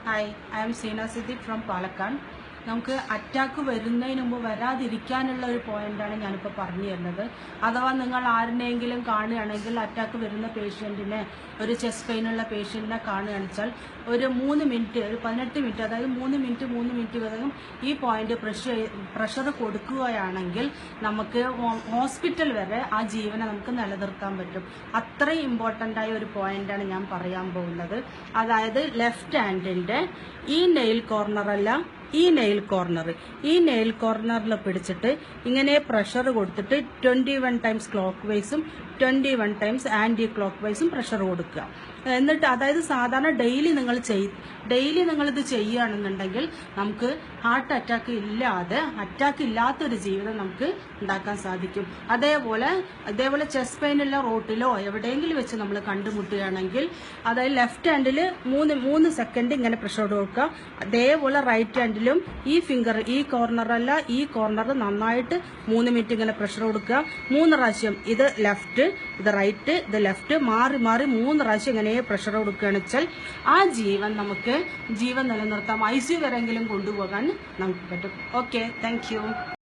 Hi, I am Seena Siddiq from Palakkad. നമുക്ക് attack വരുന്നതിന് മുമ്പ് വരാതിരിക്കാനുള്ള ഒരു പോയിന്റാണ് ഞാനിപ്പോൾ പറഞ്ഞു തരുന്നത്. അഥവാ നിങ്ങൾ ആരുടെയെങ്കിലും കാണുകയാണെങ്കിൽ അറ്റാക്ക് വരുന്ന പേഷ്യൻറ്റിനെ, ഒരു ചെസ്റ്റ് പെയിനുള്ള പേഷ്യൻറ്റിനെ കാണുകയാണെന്ന് ഒരു 3 മിനിറ്റ്, ഒരു 18 മിനിറ്റ്, അതായത് 3 മിനിറ്റ് വരെയും ഈ പോയിന്റ് പ്രഷർ കൊടുക്കുകയാണെങ്കിൽ നമുക്ക് ഹോസ്പിറ്റൽ വരെ ആ ജീവനെ നമുക്ക് നിലനിർത്താൻ പറ്റും. അത്രയും ഇമ്പോർട്ടൻ്റ് ആയ ഒരു പോയിന്റാണ് ഞാൻ പറയാൻ പോകുന്നത്. അതായത് ലെഫ്റ്റ് ഹാൻഡിൻ്റെ ഈ നെയിൽ കോർണറല്ല, ഈ നെയിൽ കോർണറിൽ പിടിച്ചിട്ട് ഇങ്ങനെ പ്രഷർ കൊടുത്തിട്ട് 21 ടൈംസ് ക്ലോക്ക് വൈസും 21 ടൈംസ് ആൻറ്റി ക്ലോക്ക് വൈസും പ്രഷർ കൊടുക്കുക. എന്നിട്ട് അതായത് സാധാരണ ഡെയിലി നിങ്ങളിത് ചെയ്യുകയാണെന്നുണ്ടെങ്കിൽ നമുക്ക് ഹാർട്ട് അറ്റാക്ക് ഇല്ലാത്തൊരു ജീവിതം നമുക്ക് ഉണ്ടാക്കാൻ സാധിക്കും. അതേപോലെ ചെസ്റ്റ് പെയിനുള്ള റൂട്ടിലോ എവിടെയെങ്കിലും വെച്ച് നമ്മൾ കണ്ടുമുട്ടുകയാണെങ്കിൽ അതായത് ലെഫ്റ്റ് ഹാൻഡിൽ 3 സെക്കൻഡ് ഇങ്ങനെ പ്രഷർ കൊടുക്കുക. അതേപോലെ റൈറ്റ് ഹാൻഡിലും ഈ ഫിംഗർ, ഈ കോർണറല്ല, ഈ കോർണർ നന്നായിട്ട് 3 മിനിറ്റ് ഇങ്ങനെ പ്രഷർ കൊടുക്കുക. 3 പ്രാവശ്യം ഇത് ലെഫ്റ്റ്, ഇത് റൈറ്റ്, ഇത് ലെഫ്റ്റ്, മാറി 3 പ്രാവശ്യം ഇങ്ങനെ പ്രഷർ കൊടുക്കുകയാണെന്ന് വെച്ചാൽ ആ ജീവൻ നിലനിർത്താം. ICU വരെങ്കിലും കൊണ്ടുപോകാൻ നമുക്ക് പറ്റും. Okay, thank you.